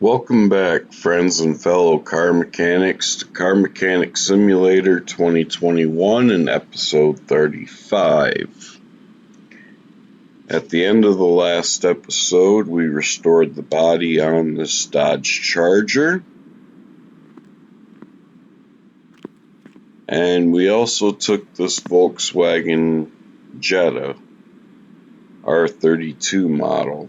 Welcome back, friends and fellow car mechanics, to Car Mechanic Simulator 2021 and episode 35. At the end of the last episode, we restored the body on this Dodge Charger, and we also took this Volkswagen Jetta R32 model.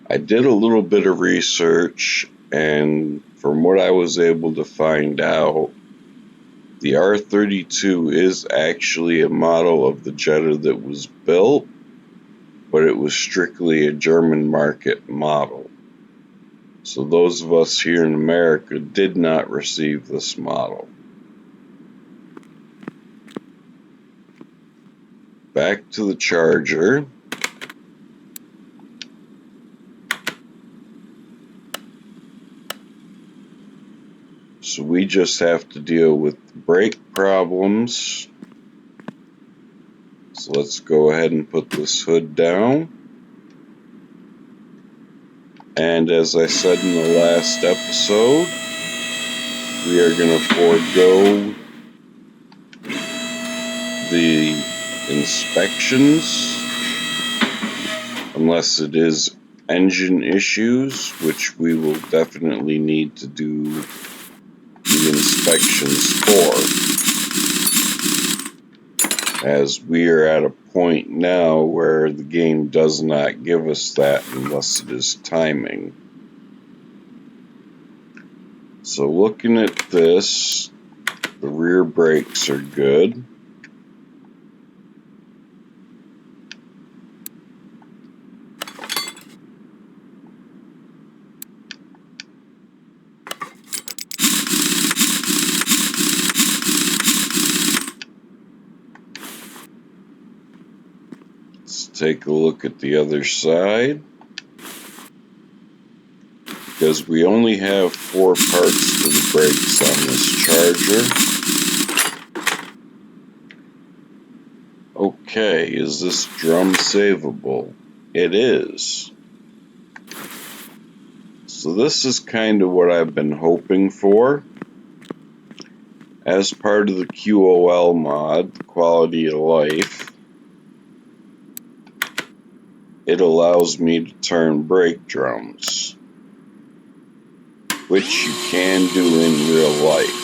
I did a little bit of research, and from what I was able to find out, the R32 is actually a model of the Jetta that was built, but it was strictly a German market model. So those of us here in America did not receive this model. Back to the Charger. So we just have to deal with brake problems. So let's go ahead and put this hood down. And as I said in the last episode, we are going to forego the inspections unless it is engine issues, which we will definitely need to do the inspections for, as we are at a point now where the game does not give us that unless it is timing. So looking at this, the rear brakes are good. Let's take a look at the other side, because we only have 4 parts to the brakes on this Charger. Okay, is this drum savable? It is. So this is kind of what I've been hoping for. As part of the QOL mod, Quality of Life, it allows me to turn brake drums, which you can do in real life.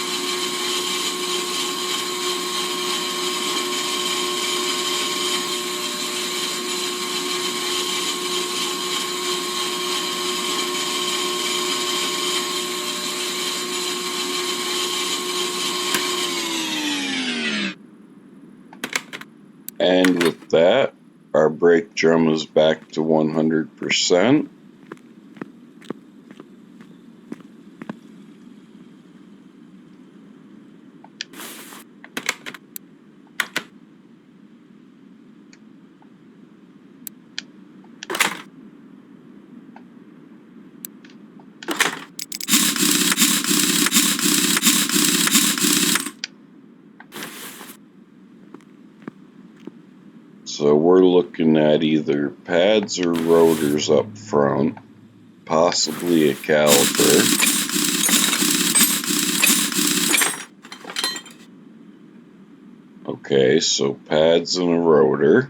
And with that, our brake drum is back to 100%. So we're looking at either pads or rotors up front, possibly a caliper. Okay, so pads and a rotor.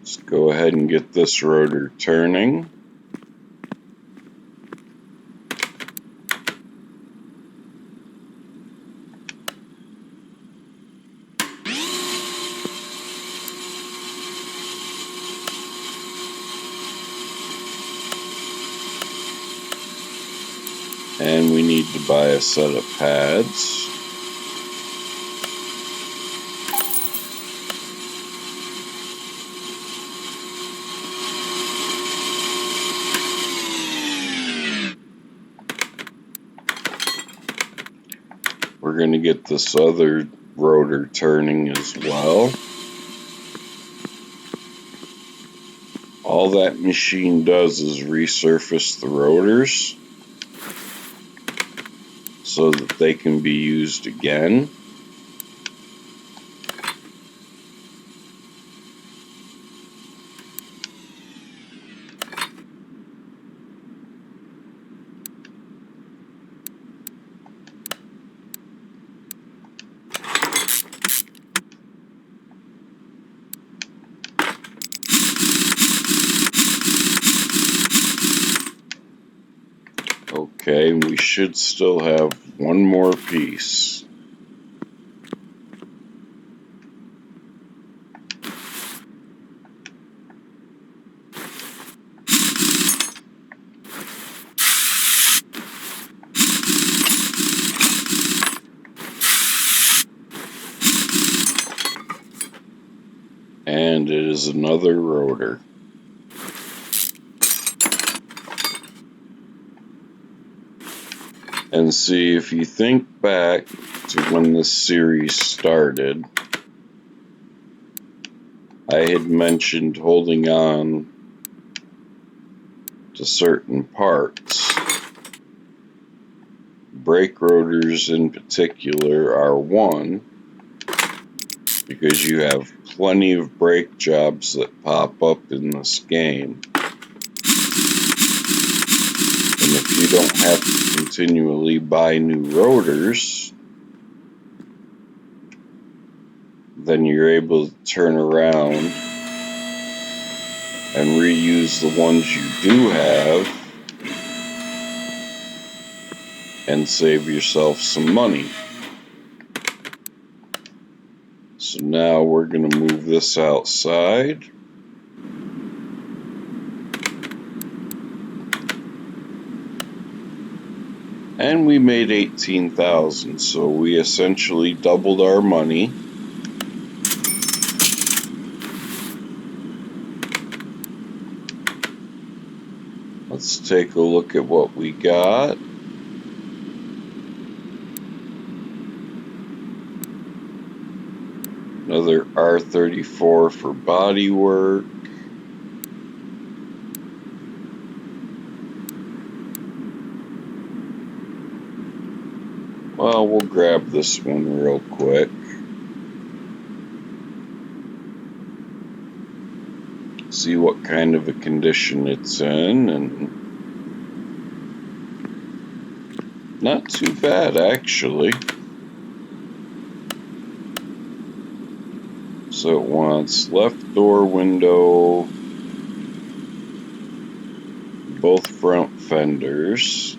Let's go ahead and get this rotor turning. And we need to buy a set of pads. We're going to get this other rotor turning as well. All that machine does is resurface the rotors. so that they can be used again. Okay, we should still have one more piece. And it is another rotor. And see, if you think back to when this series started, I had mentioned holding on to certain parts. Brake rotors in particular are one, because you have plenty of brake jobs that pop up in this game. And if you don't have to continually buy new rotors, then you're able to turn around and reuse the ones you do have and save yourself some money. So now we're going to move this outside. And we made $18,000, so we essentially doubled our money. Let's take a look at what we got. Another R34 for body work. Well, we'll grab this one real quick. See what kind of a condition it's in, and not too bad actually. So it wants left door window, both front fenders.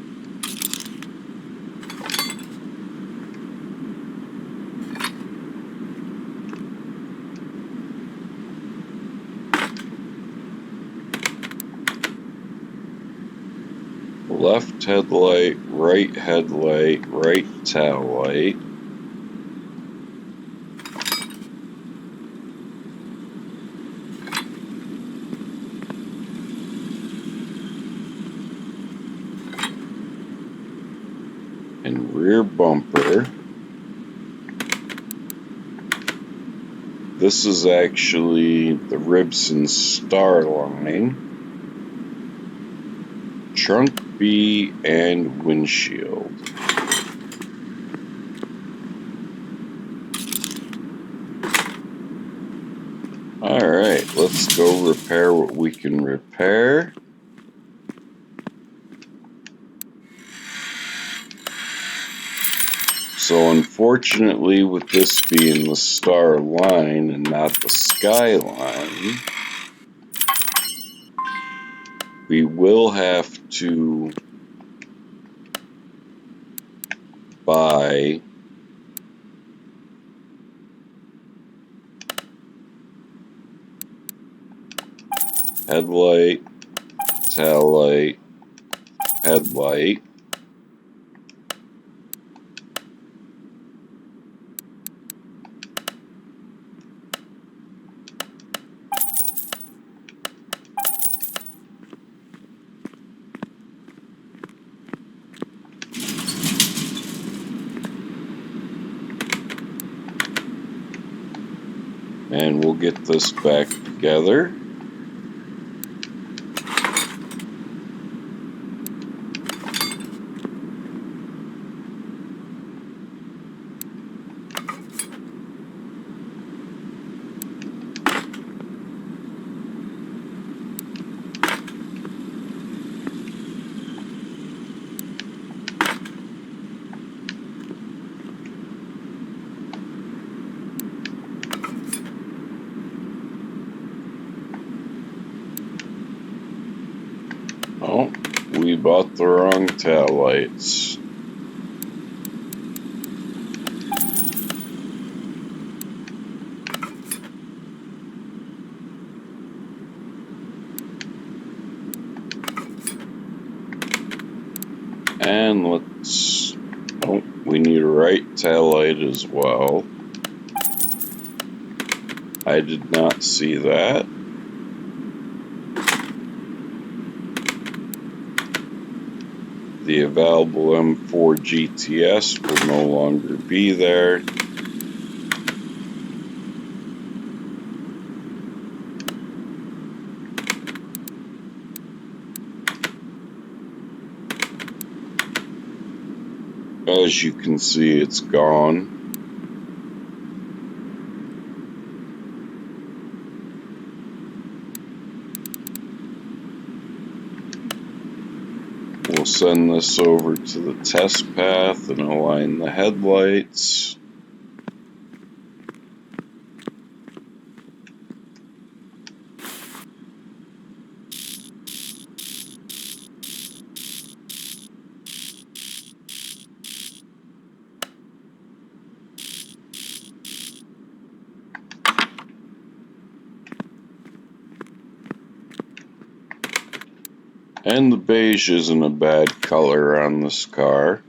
Left headlight, right tail light. And rear bumper. This is actually the Ribson Star line. Trunk B and windshield. Alright, let's go repair what we can repair. So unfortunately, with this being the Star line and not the Skyline, we will have to buy headlight, tail light, headlight. And we'll get this back together. bought the wrong tail lights. And let's... Oh, we need a right tail light as well. I did not see that. The available M4 GTS will no longer be there. As you can see, it's gone. We'll send this over to the test path and align the headlights. And the beige isn't a bad color on this car.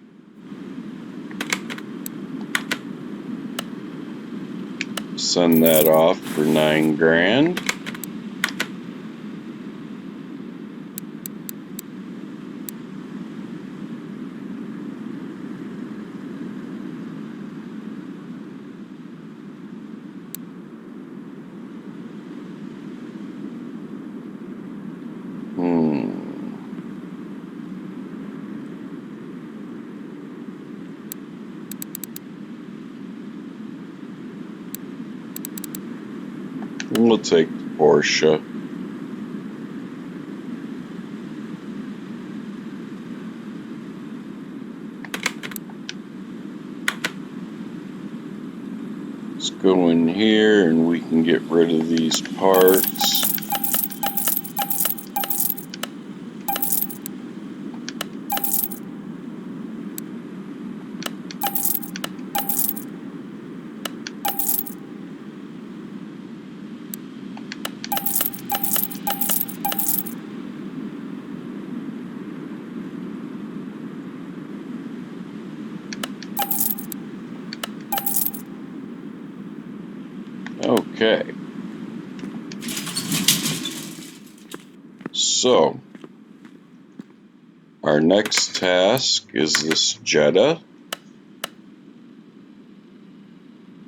Send that off for $9,000. We'll take the Porsche. Let's go in here and we can get rid of these parts. Okay. So, our next task is this Jetta.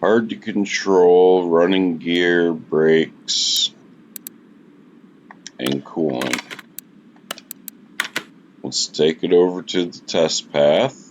Hard to control, running gear, brakes, and coolant. Let's take it over to the test path.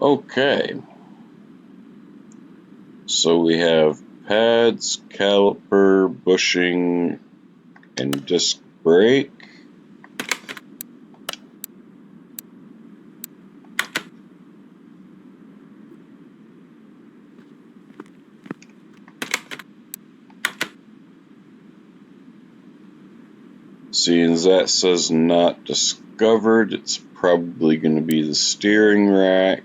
Okay, so we have pads, caliper, bushing, and disc brake. Seeing as that says not discovered, it's probably going to be the steering rack.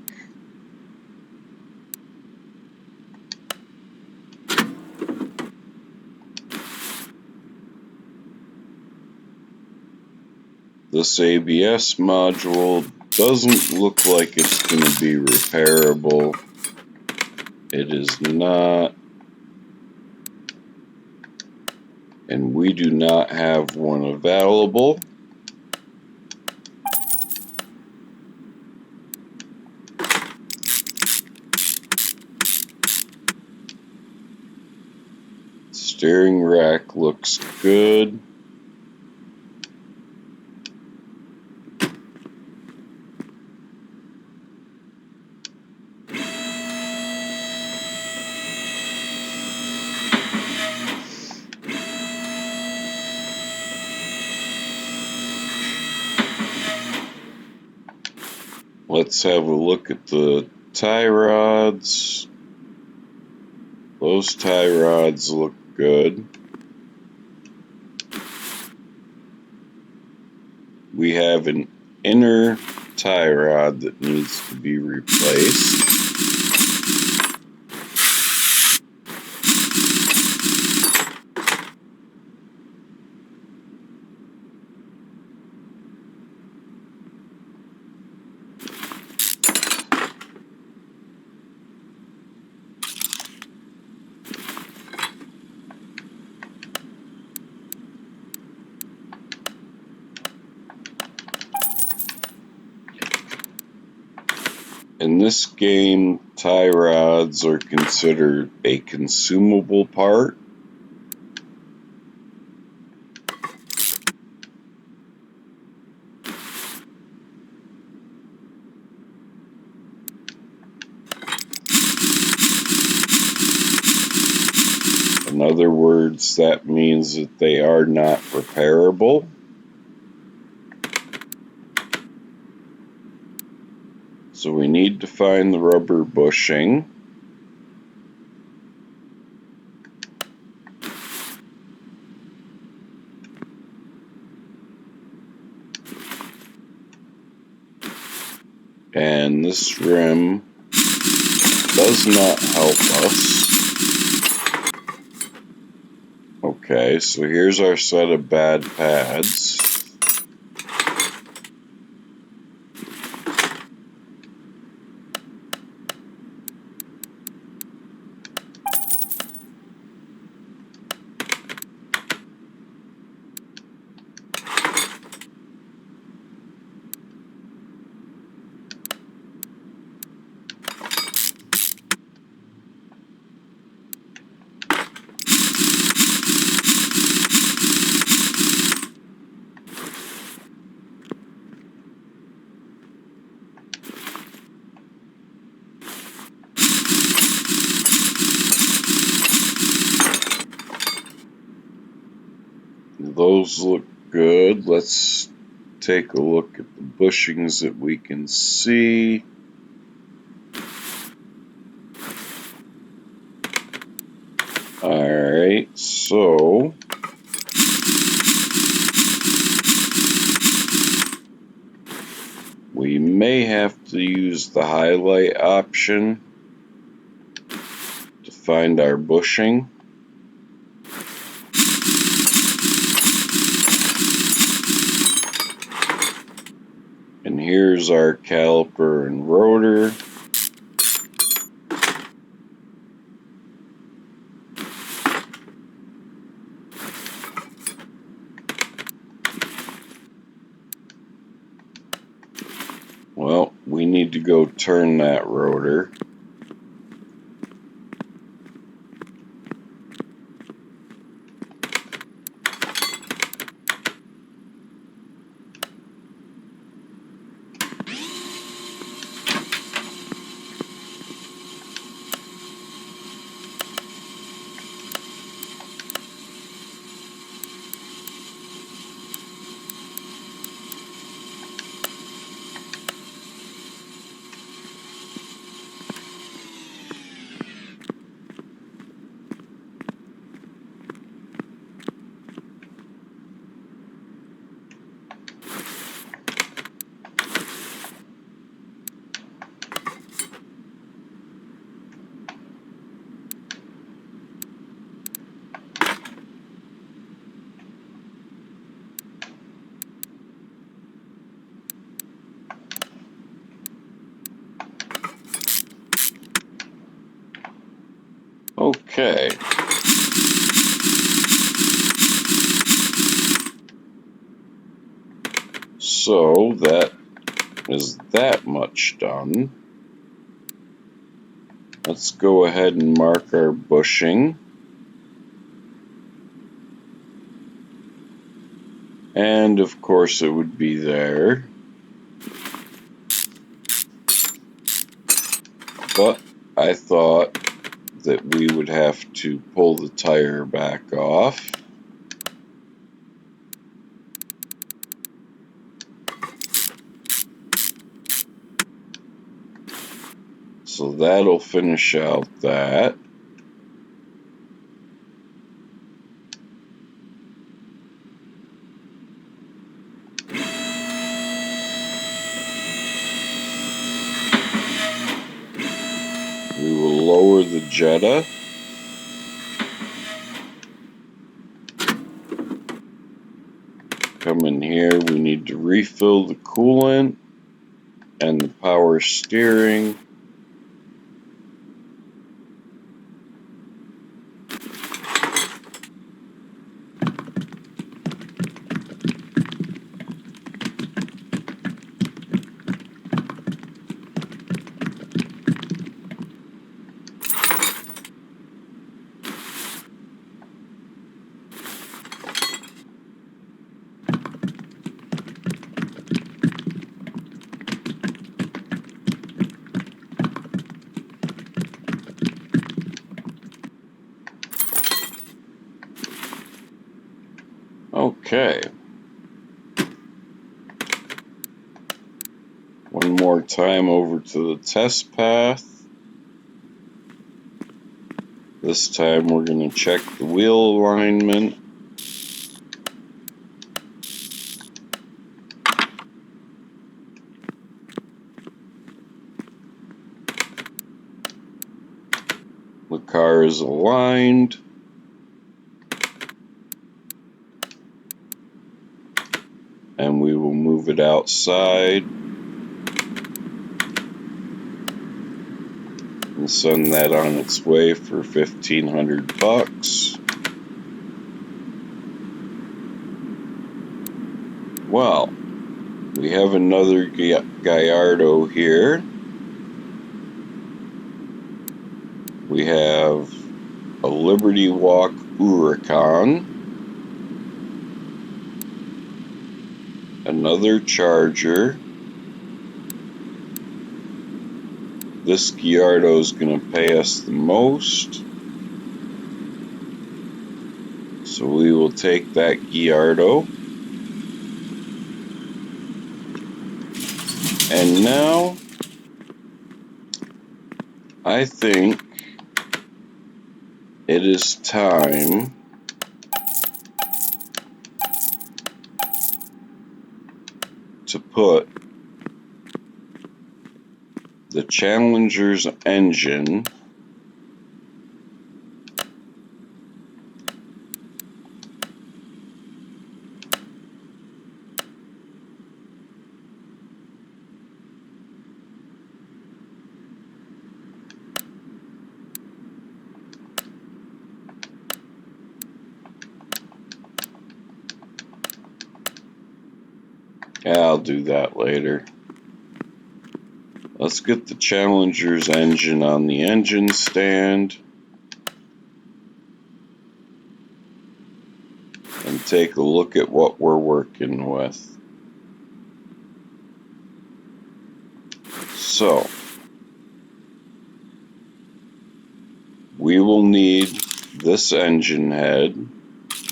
This ABS module doesn't look like it's going to be repairable. It is not. And we do not have one available. Steering rack looks good. Let's have a look at the tie rods. Those tie rods look good. We have an inner tie rod that needs to be replaced. In this game, tie rods are considered a consumable part. In other words, that means that they are not repairable. So we need to find the rubber bushing. And this rim does not help us. Okay, so here's our set of bad pads. Those look good. Let's take a look at the bushings that we can see. Alright, so we may have to use the highlight option to find our bushing. And here's our caliper and rotor. Well, we need to go turn that rotor. Okay. So that is that much done. Let's go ahead and mark our bushing. And of course it would be there. But I thought that we would have to pull the tire back off. So that'll finish out that. We will lower the Jetta. Come in here, we need to refill the coolant and the power steering. Okay. One more time over to the test path. This time we're going to check the wheel alignment. The car is aligned. And we will move it outside and send that on its way for $1,500. Well, we have another Gallardo here. We have a Liberty Walk Huracan, another Charger. This Gallardo is going to pay us the most, so we will take that Gallardo. And now, I think it is time to put the Challenger's engine I'll do that later. Let's get the Challenger's engine on the engine stand and take a look at what we're working with. So, we will need this engine head.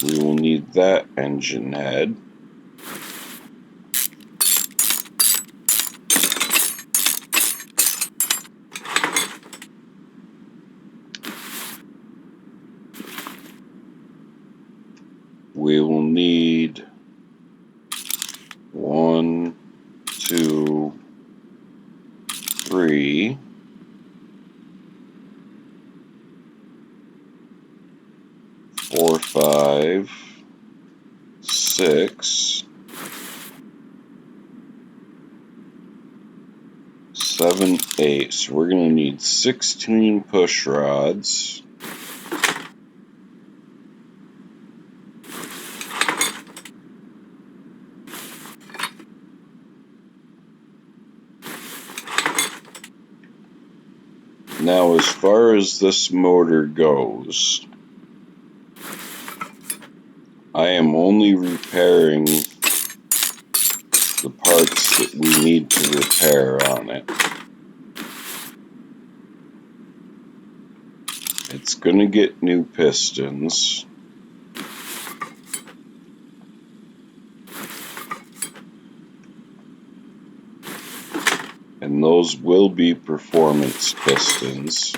We will need that engine head. We will need 1, 2, 3, 4, 5, 6, 7, 8. So we're going to need 16 push rods. Now, as far as this motor goes, I am only repairing parts that we need to repair on it. It's going to get new pistons. And those will be performance pistons.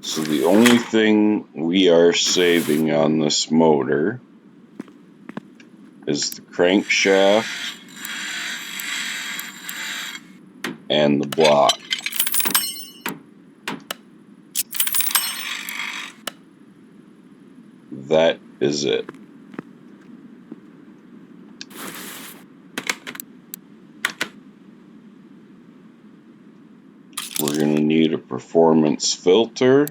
So the only thing we are saving on this motor is the crankshaft and the block. That is it. We're going to need a performance filter.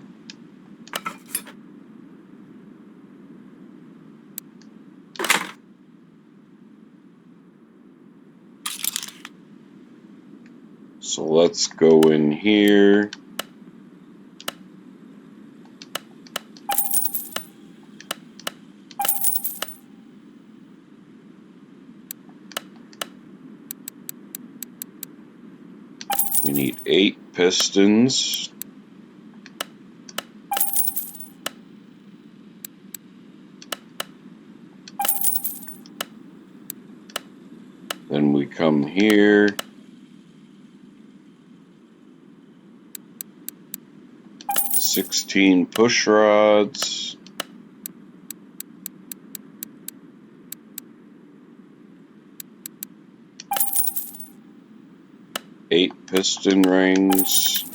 So let's go in here. We need 8 pistons. Then we come here. "16 push rods. "8 piston rings.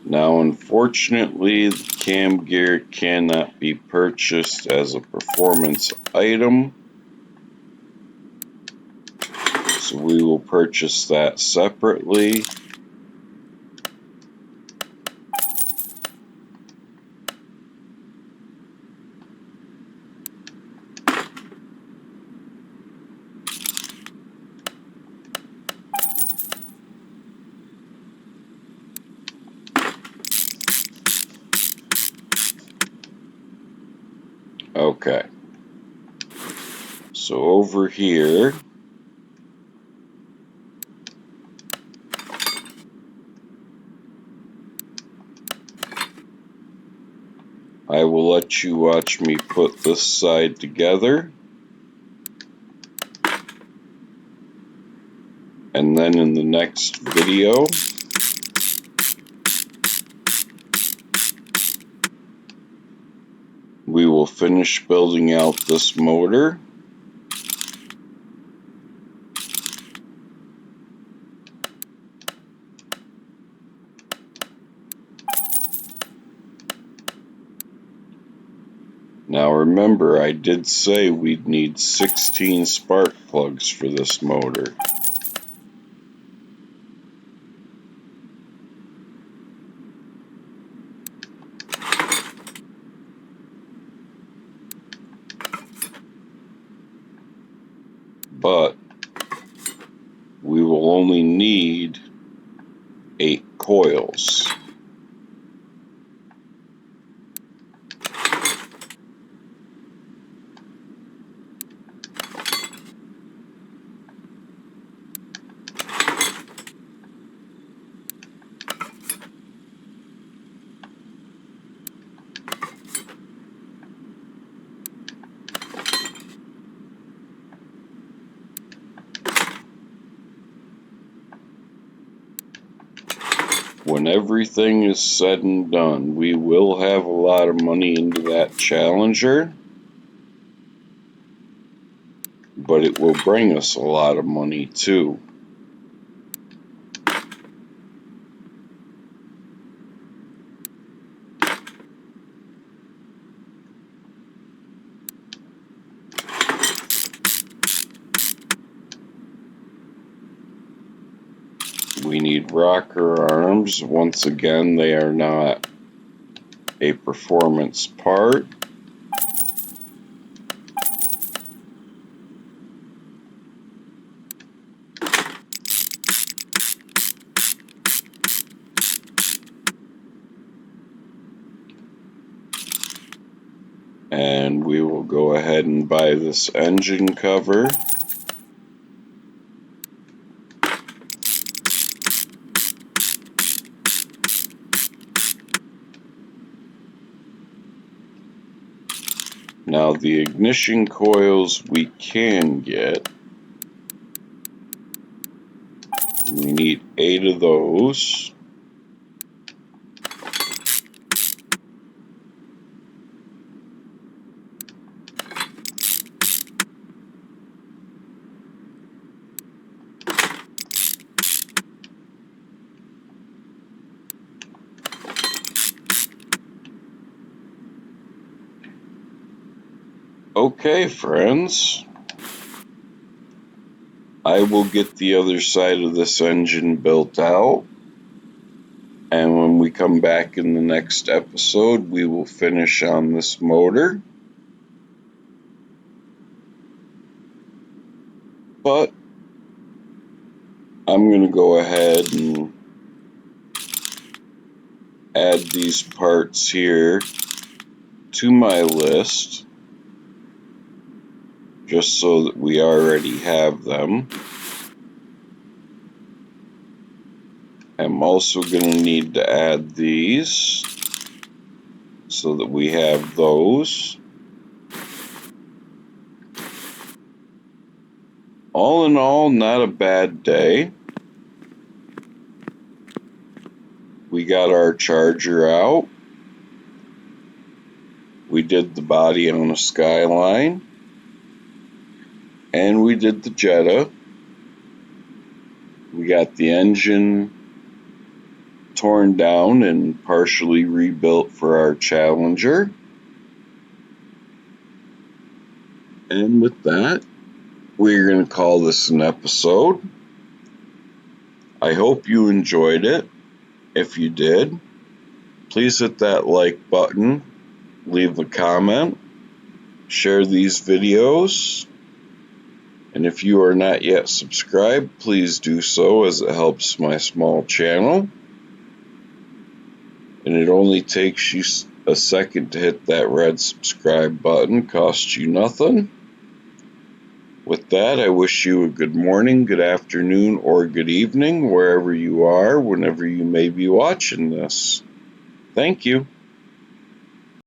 Now, unfortunately, the cam gear cannot be purchased as a performance item, so we will purchase that separately. Okay, so over here, I will let you watch me put this side together, and then in the next video, we will finish building out this motor. Now remember, I did say we'd need 16 spark plugs for this motor. But we will only need 8 coils. When everything is said and done, we will have a lot of money into that Challenger, but it will bring us a lot of money too. need rocker arms. Once again, they are not a performance part. And we will go ahead and buy this engine cover. Now the ignition coils we can get. We need 8 of those. Okay, friends. I will get the other side of this engine built out. And when we come back in the next episode, we will finish on this motor. But I'm going to go ahead and add these parts here to my list, just so that we already have them. I'm also going to need to add these so that we have those. All in all, not a bad day. We got our Charger out. We did the body on a Skyline. And we did the Jetta. We got the engine torn down and partially rebuilt for our Challenger. And with that, we're going to call this an episode. I hope you enjoyed it. If you did, please hit that like button, leave a comment, share these videos, and if you are not yet subscribed, please do so, as it helps my small channel. And it only takes you a second to hit that red subscribe button, costs you nothing. With that, I wish you a good morning, good afternoon, or good evening, wherever you are, whenever you may be watching this. Thank you.